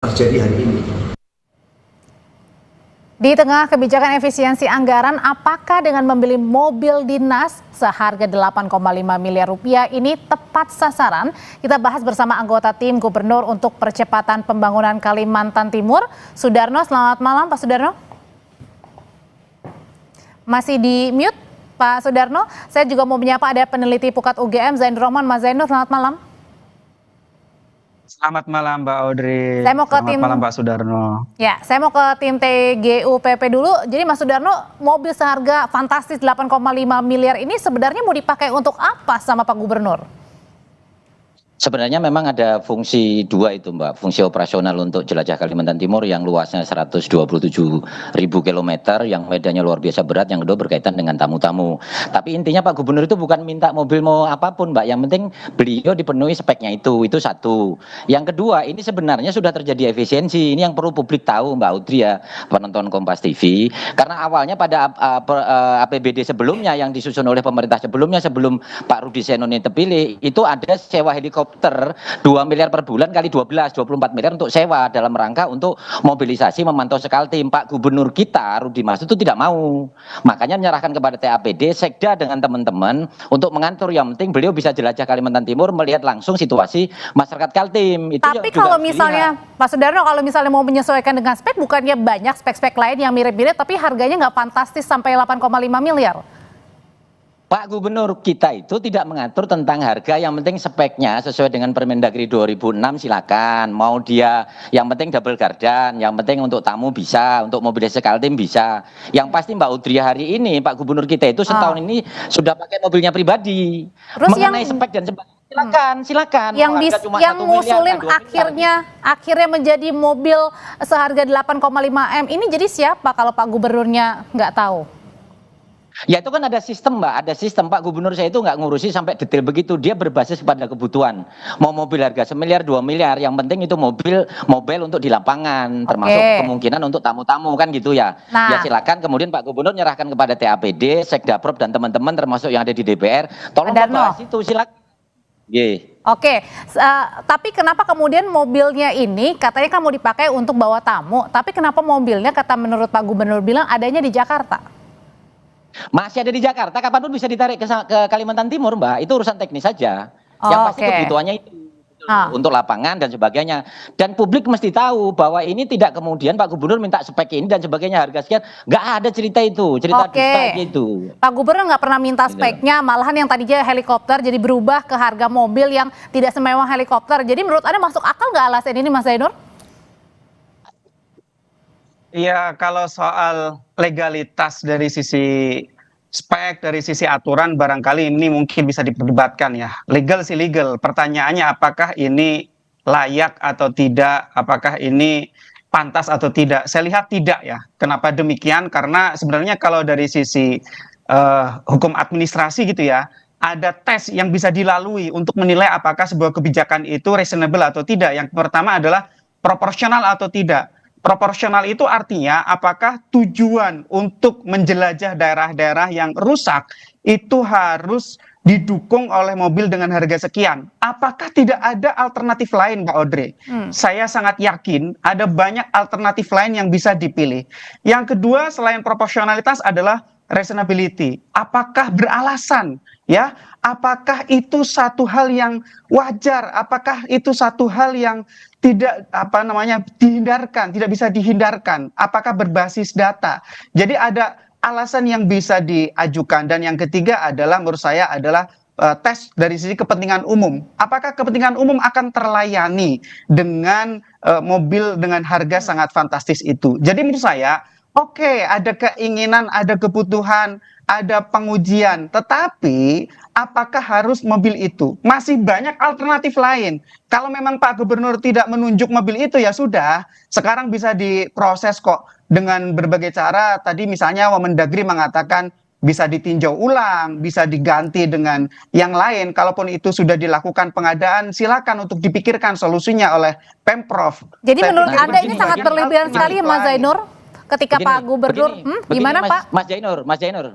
terjadi hari ini. Di tengah kebijakan efisiensi anggaran, apakah dengan membeli mobil dinas seharga 8,5 miliar rupiah ini tepat sasaran? Kita bahas bersama anggota tim Gubernur untuk Percepatan Pembangunan Kalimantan Timur, Sudarno. Selamat malam, Pak Sudarno. Masih di mute, Pak Sudarno. Saya juga mau menyapa ada peneliti Pukat UGM, Zainur Rohman. Mas Zainur, selamat malam. Selamat malam Mbak Audrey. Saya mau ke Selamat malam Pak Sudarno. Ya, saya mau ke tim TGUPP dulu. Jadi Mas Sudarno, mobil seharga fantastis 8,5 miliar ini sebenarnya mau dipakai untuk apa sama Pak Gubernur? Sebenarnya memang ada fungsi dua itu Mbak, fungsi operasional untuk jelajah Kalimantan Timur yang luasnya 127.000 kilometer, yang medannya luar biasa berat, yang kedua berkaitan dengan tamu-tamu. Tapi intinya Pak Gubernur itu bukan minta mobil mau apapun Mbak, yang penting beliau dipenuhi speknya itu satu. Yang kedua, ini sebenarnya sudah terjadi efisiensi, ini yang perlu publik tahu Mbak Audrey ya, penonton Kompas TV, karena awalnya pada APBD sebelumnya yang disusun oleh pemerintah sebelumnya, sebelum Pak Rudi Senoni terpilih, itu ada sewa helikopter 2 miliar per bulan kali 12, 24 miliar untuk sewa dalam rangka untuk mobilisasi memantau Sekaltim. Pak Gubernur kita Rudi Mas itu tidak mau, makanya menyerahkan kepada TAPD Sekda dengan teman-teman untuk mengatur. Yang penting beliau bisa jelajah Kalimantan Timur, melihat langsung situasi masyarakat Kaltim. Itu tapi kalau misalnya Pak Sudarno, kalau misalnya mau menyesuaikan dengan spek, bukannya banyak spek-spek lain yang mirip-mirip tapi harganya nggak fantastis sampai 8,5 miliar? Pak Gubernur kita itu tidak mengatur tentang harga, yang penting speknya sesuai dengan Permendagri 2006 silakan. Mau dia yang penting double gardan, yang penting untuk tamu bisa, untuk mobil Sekaltim bisa. Yang pasti Mbak Audrey hari ini Pak Gubernur kita itu setahun ini sudah pakai mobilnya pribadi. Terus mengenai spek dan sebagainya silakan. Yang ngusulin akhirnya menjadi mobil seharga 8,5 M ini jadi siapa kalau Pak Gubernurnya nggak tahu? Ya itu kan ada sistem Mbak, ada sistem. Pak Gubernur saya itu nggak ngurusi sampai detail begitu, dia berbasis pada kebutuhan. Mau mobil harga 1 miliar 2 miliar, yang penting itu mobil untuk di lapangan, termasuk kemungkinan untuk tamu-tamu kan gitu ya. Ya silakan, kemudian Pak Gubernur nyerahkan kepada TAPD, Sekdaprop dan teman-teman termasuk yang ada di DPR, tolong membahas itu silakan. Oke, tapi kenapa kemudian mobilnya ini katanya kan mau dipakai untuk bawa tamu, tapi kenapa mobilnya kata menurut Pak Gubernur bilang adanya di Jakarta? Masih ada di Jakarta, kapanpun bisa ditarik ke Kalimantan Timur Mbak, itu urusan teknis saja. Yang pasti kebutuhannya itu untuk lapangan dan sebagainya. Dan publik mesti tahu bahwa ini tidak kemudian Pak Gubernur minta spek ini dan sebagainya, harga sekian, nggak ada cerita itu, cerita dusta gitu. Pak Gubernur nggak pernah minta speknya, malahan yang tadinya helikopter jadi berubah ke harga mobil yang tidak semewah helikopter. Jadi menurut Anda masuk akal nggak alasan ini Mas Zainur? Iya, kalau soal legalitas dari sisi spek, dari sisi aturan, barangkali ini mungkin bisa diperdebatkan ya. Legal sih legal, pertanyaannya apakah ini layak atau tidak, apakah ini pantas atau tidak. Saya lihat tidak ya. Kenapa demikian? Karena sebenarnya kalau dari sisi hukum administrasi gitu ya, ada tes yang bisa dilalui untuk menilai apakah sebuah kebijakan itu reasonable atau tidak. Yang pertama adalah proporsional atau tidak. Proporsional itu artinya apakah tujuan untuk menjelajah daerah-daerah yang rusak itu harus didukung oleh mobil dengan harga sekian. Apakah tidak ada alternatif lain Mbak Audrey? Saya sangat yakin ada banyak alternatif lain yang bisa dipilih. Yang kedua selain proporsionalitas adalah reasonability. Apakah beralasan ya? Apakah itu satu hal yang wajar? Apakah itu satu hal yang tidak dihindarkan, tidak bisa dihindarkan? Apakah berbasis data? Jadi ada alasan yang bisa diajukan. Dan yang ketiga adalah menurut saya adalah tes dari sisi kepentingan umum. Apakah kepentingan umum akan terlayani dengan mobil dengan harga sangat fantastis itu? Jadi menurut saya oke, ada keinginan, ada kebutuhan, ada pengujian, tetapi apakah harus mobil itu? Masih banyak alternatif lain. Kalau memang Pak Gubernur tidak menunjuk mobil itu ya sudah, sekarang bisa diproses kok dengan berbagai cara. Tadi misalnya Wamendagri mengatakan bisa ditinjau ulang, bisa diganti dengan yang lain. Kalaupun itu sudah dilakukan pengadaan, silakan untuk dipikirkan solusinya oleh Pemprov. Jadi menurut Anda ini sangat berlebihan sekali Mas Zainur? ketika Pak Gubernur, gimana Pak? Mas Jainur,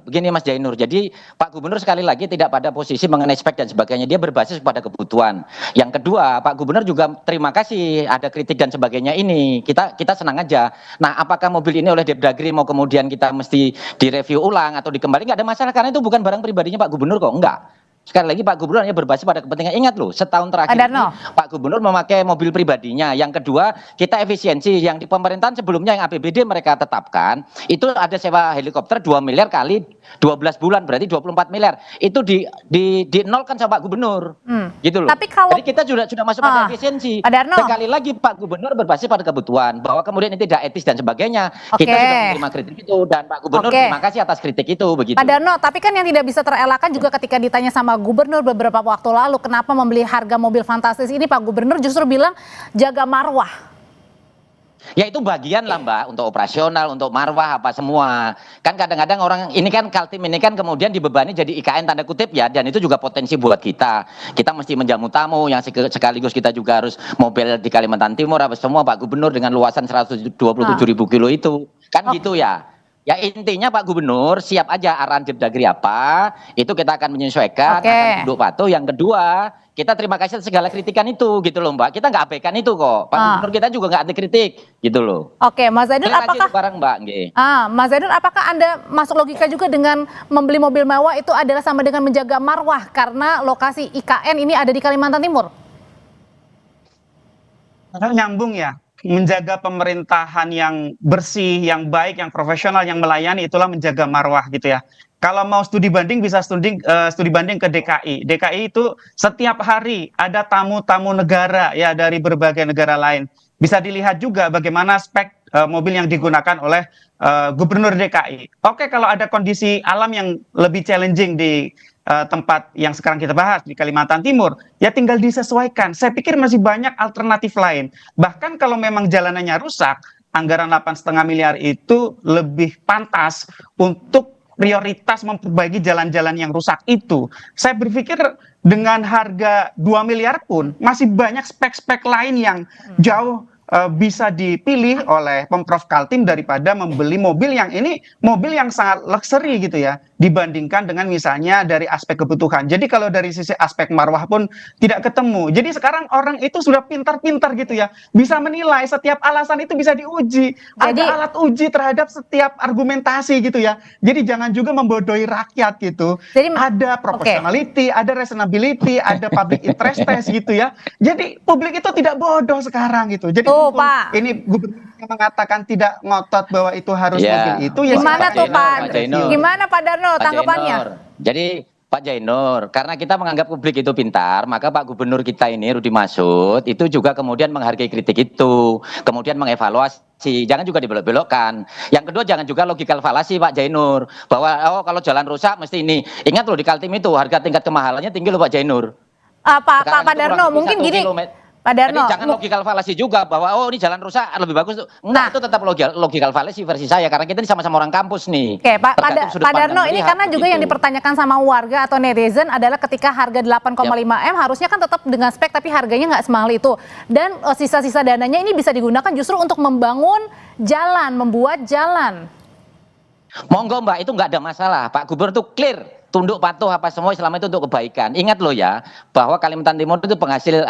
begini Mas Jainur. Jadi Pak Gubernur sekali lagi tidak pada posisi mengenai spek dan sebagainya, dia berbasis pada kebutuhan. Yang kedua, Pak Gubernur juga terima kasih ada kritik dan sebagainya ini. Kita senang aja. Nah, apakah mobil ini oleh Depdagri mau kemudian kita mesti direview ulang atau dikembali? Nggak ada masalah karena itu bukan barang pribadinya Pak Gubernur kok, enggak. Sekali lagi Pak Gubernur hanya berbasis pada kepentingan. Ingat loh, setahun terakhir ini Pak Gubernur memakai mobil pribadinya. Yang kedua, kita efisiensi yang di pemerintahan sebelumnya yang APBD mereka tetapkan, itu ada sewa helikopter 2 miliar kali 12 bulan, berarti 24 miliar. Itu dinolkan sama Pak Gubernur. Gitu loh. Tapi kalau, jadi kita sudah masuk pada efisiensi. Sekali lagi Pak Gubernur berbasis pada kebutuhan, bahwa kemudian ini tidak etis dan sebagainya. Kita sudah menerima kritik itu, dan Pak Gubernur terima kasih atas kritik itu. Begitu. Pak Darno, tapi kan yang tidak bisa terelakkan juga ketika ditanya sama Gubernur beberapa waktu lalu kenapa membeli harga mobil fantastis ini, Pak Gubernur justru bilang jaga marwah. Ya itu bagian lah Mbak, untuk operasional, untuk marwah apa semua. Kan kadang-kadang orang ini kan Kaltim ini kan kemudian dibebani jadi IKN tanda kutip ya, dan itu juga potensi buat kita. Kita mesti menjamu tamu yang sekaligus kita juga harus mobil di Kalimantan Timur apa semua Pak Gubernur dengan luasan 127.000 kilo itu. Kan gitu ya. Ya intinya Pak Gubernur siap aja arahan Depdagri apa, itu kita akan menyesuaikan, akan tunduk patuh. Yang kedua, kita terima kasih atas segala kritikan itu gitu loh Mbak. Kita nggak abaikan itu kok. Pak Gubernur kita juga nggak anti kritik gitu loh. Oke, Mas Zainur, apakah barang Mbak? Mas Zainur, apakah Anda masuk logika juga dengan membeli mobil mewah itu adalah sama dengan menjaga marwah karena lokasi IKN ini ada di Kalimantan Timur? Nyambung ya. Menjaga pemerintahan yang bersih, yang baik, yang profesional, yang melayani, itulah menjaga marwah gitu ya. Kalau mau studi banding bisa studi banding ke DKI. DKI itu setiap hari ada tamu-tamu negara ya dari berbagai negara lain. Bisa dilihat juga bagaimana spek mobil yang digunakan oleh Gubernur DKI. Oke, kalau ada kondisi alam yang lebih challenging di tempat yang sekarang kita bahas di Kalimantan Timur, ya tinggal disesuaikan. Saya pikir masih banyak alternatif lain. Bahkan kalau memang jalanannya rusak, anggaran 8,5 miliar itu lebih pantas untuk prioritas memperbaiki jalan-jalan yang rusak itu. Saya berpikir dengan harga 2 miliar pun masih banyak spek-spek lain yang jauh bisa dipilih oleh Pemprov Kaltim daripada membeli mobil yang ini mobil yang sangat luxury gitu ya, dibandingkan dengan misalnya dari aspek kebutuhan. Jadi kalau dari sisi aspek marwah pun tidak ketemu. Jadi sekarang orang itu sudah pintar-pintar gitu ya, bisa menilai setiap alasan itu bisa diuji. Ada alat uji terhadap setiap argumentasi gitu ya. Jadi jangan juga membodohi rakyat gitu. Jadi ada proportionality, ada reasonability, ada public interest test gitu ya. Jadi publik itu tidak bodoh sekarang gitu. Jadi Pak, ini Gubernur mengatakan tidak ngotot bahwa itu harus mobil itu. Ya gimana tuh Pak? Gimana Pak Darno tanggapannya? Jadi Pak Jainur, karena kita menganggap publik itu pintar, maka Pak Gubernur kita ini Rudi Masud itu juga kemudian menghargai kritik itu, kemudian mengevaluasi, jangan juga dibelok-belokkan. Yang kedua, jangan juga logikal falasi Pak Jainur, bahwa kalau jalan rusak mesti ini. Ingat loh di Kaltim itu harga tingkat kemahalannya tinggi loh Pak Jainur. Pak Darno, mungkin gini. Pak Darno, jadi jangan logikal falasi juga bahwa ini jalan rusak lebih bagus. Enggak, itu tetap logikal falasi versi saya karena kita ini sama-sama orang kampus nih. Oke, Pak Darno, ini karena juga yang dipertanyakan sama warga atau netizen adalah ketika harga 8,5 M harusnya kan tetap dengan spek tapi harganya nggak semahal itu. Dan sisa-sisa dananya ini bisa digunakan justru untuk membangun jalan, membuat jalan. Monggo Mbak, itu nggak ada masalah. Pak Gubernur itu clear. Tunduk patuh apa semua selama itu untuk kebaikan. Ingat loh ya, bahwa Kalimantan Timur itu penghasil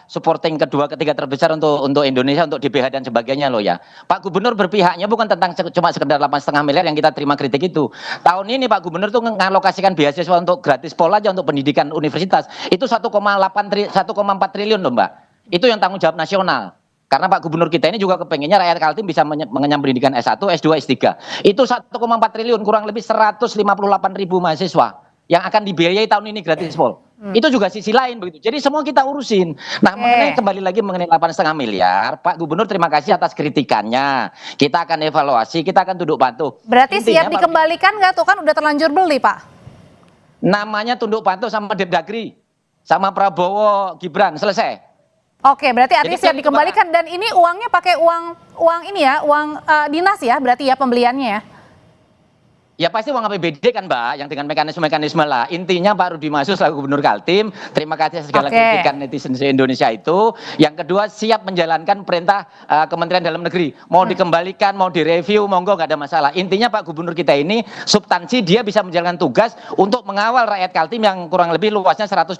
supporting kedua ketiga terbesar untuk Indonesia, untuk DBH dan sebagainya loh ya. Pak Gubernur berpihaknya bukan tentang cuma sekedar 8,5 miliar yang kita terima kritik itu. Tahun ini Pak Gubernur tuh mengalokasikan beasiswa untuk gratis pol aja untuk pendidikan universitas. Itu 1,4 triliun loh Mbak. Itu yang tanggung jawab nasional. Karena Pak Gubernur kita ini juga kepengennya rakyat Kaltim bisa mengenyam pendidikan S1, S2, S3. Itu 1,4 triliun, kurang lebih 158.000 mahasiswa yang akan dibiayai tahun ini gratis pol. Itu juga sisi lain begitu. Jadi semua kita urusin. Nah, kembali lagi mengenai 8,5 miliar, Pak Gubernur terima kasih atas kritikannya. Kita akan evaluasi, kita akan tunduk patuh. Berarti intinya, siap dikembalikan nggak tuh, kan udah terlanjur beli Pak? Namanya tunduk patuh sama Depdagri, sama Prabowo, Gibran, selesai. Oke, berarti artinya siap dikembalikan dan ini uangnya pakai uang ini ya, uang dinas ya, berarti ya pembeliannya ya? Ya pasti uang APBD kan Mbak, yang dengan mekanisme-mekanisme lah. Intinya Pak Rudimasus selaku Gubernur Kaltim, terima kasih segala kritikan netizen se-Indonesia itu. Yang kedua, siap menjalankan perintah Kementerian Dalam Negeri. Mau dikembalikan, mau direview, monggo nggak ada masalah. Intinya Pak Gubernur kita ini substansi dia bisa menjalankan tugas untuk mengawal rakyat Kaltim yang kurang lebih luasnya 127.000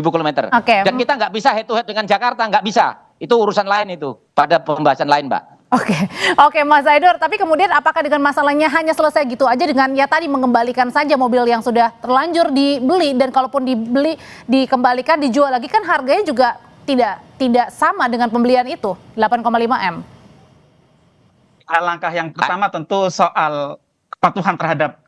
km. Dan kita nggak bisa head to head dengan Jakarta, nggak bisa. Itu urusan lain itu, pada pembahasan lain Mbak. Oke, Mas Zainur, tapi kemudian apakah dengan masalahnya hanya selesai gitu aja dengan ya tadi mengembalikan saja mobil yang sudah terlanjur dibeli, dan kalaupun dibeli, dikembalikan, dijual lagi kan harganya juga tidak sama dengan pembelian itu, 8,5 M. Langkah yang pertama tentu soal kepatuhan terhadap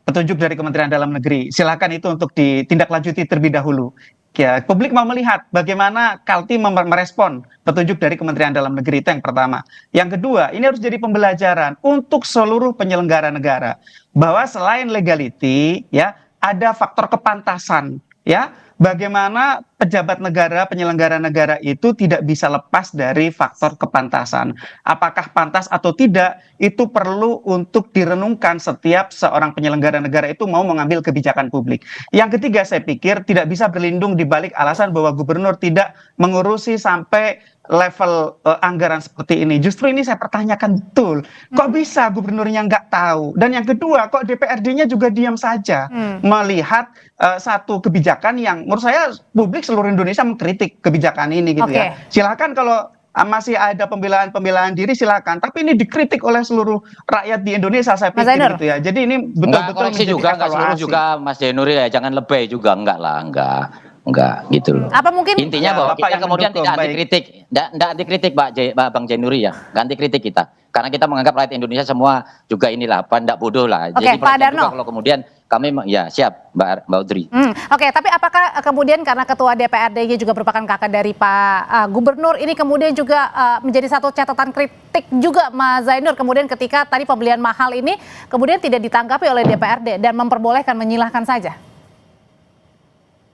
petunjuk dari Kementerian Dalam Negeri. Silakan itu untuk ditindaklanjuti terlebih dahulu. Ya, publik mau melihat bagaimana Kaltim merespon petunjuk dari Kementerian Dalam Negeri, itu yang pertama. Yang kedua, ini harus jadi pembelajaran untuk seluruh penyelenggara negara bahwa selain legality, ya, ada faktor kepantasan, ya. Bagaimana pejabat negara, penyelenggara negara itu tidak bisa lepas dari faktor kepantasan. Apakah pantas atau tidak, itu perlu untuk direnungkan setiap seorang penyelenggara negara itu mau mengambil kebijakan publik. Yang ketiga, saya pikir tidak bisa berlindung di balik alasan bahwa gubernur tidak mengurusi sampai level anggaran seperti ini. Justru ini saya pertanyakan betul. Kok bisa gubernurnya nggak tahu? Dan yang kedua, kok DPRD-nya juga diam saja melihat satu kebijakan yang menurut saya publik seluruh Indonesia mengkritik kebijakan ini gitu ya. Silakan kalau masih ada pembelaan diri silakan, tapi ini dikritik oleh seluruh rakyat di Indonesia, saya pikir gitu ya. Jadi ini betul-betul koreksi juga, nggak seluruh juga Mas Zainur ya, jangan lebay juga, enggak lah, enggak gitu loh. Apa mungkin intinya bahwa kita kemudian tidak anti kritik, enggak anti kritik Bang Jainuri ya, enggak anti kritik kita, karena kita menganggap rakyat Indonesia semua juga inilah enggak bodoh lah. Jadi Pak Darno, kalau kemudian kami ya siap Mbak Audrey. Tapi apakah kemudian karena ketua DPRD-nya juga merupakan kakak dari Pak Gubernur, ini kemudian juga menjadi satu catatan kritik juga Mas Zainur, kemudian ketika tadi pembelian mahal ini kemudian tidak ditanggapi oleh DPRD dan memperbolehkan menyilahkan saja?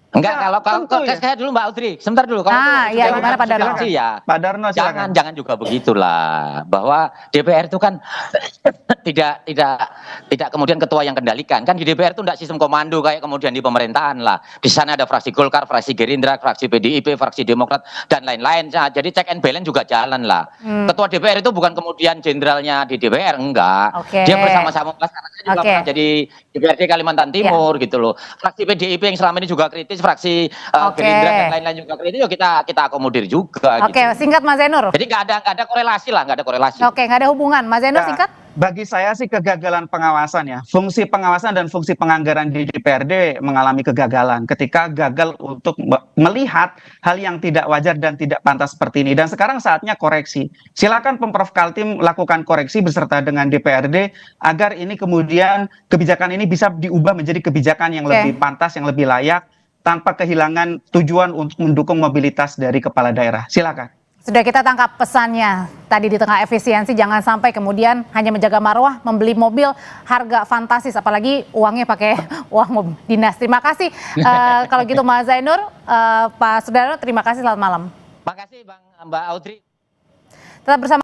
Enggak, kalau saya dulu Mbak Audrey, sebentar dulu. Ya, gimana Pak Darno? Ya, Pak Darno, jangan juga begitulah, bahwa DPR itu kan tidak kemudian ketua yang kendalikan. Kan di DPR itu enggak sistem komando kayak kemudian di pemerintahan lah. Di sana ada fraksi Golkar, fraksi Gerindra, fraksi PDIP, fraksi Demokrat dan lain-lain. Nah, jadi check and balance juga jalan lah. Ketua DPR itu bukan kemudian jenderalnya di DPR, enggak. Dia bersama-sama, karena saya juga pernah jadi DPRD Kalimantan Timur gitu loh. Fraksi PDIP yang selama ini juga kritis, fraksi Gerindra dan lain-lain juga kritis, kita akomodir juga. Singkat Mas Zainur. Jadi nggak ada korelasi lah, nggak ada korelasi. Nggak ada hubungan. Mas Zainur, singkat. Bagi saya sih kegagalan pengawasan ya. Fungsi pengawasan dan fungsi penganggaran di DPRD mengalami kegagalan ketika gagal untuk melihat hal yang tidak wajar dan tidak pantas seperti ini. Dan sekarang saatnya koreksi. Silakan Pemprov Kaltim lakukan koreksi beserta dengan DPRD agar ini kemudian kebijakan ini bisa diubah menjadi kebijakan yang lebih pantas, yang lebih layak, tanpa kehilangan tujuan untuk mendukung mobilitas dari kepala daerah. Silakan. Sudah kita tangkap pesannya tadi di tengah efisiensi, jangan sampai kemudian hanya menjaga marwah, membeli mobil harga fantastis, apalagi uangnya pakai uang dinas. Terima kasih kalau gitu Mas Zainur, Pak Sudarno, terima kasih, selamat malam. Terima kasih Mbak Audrey. Tetap bersama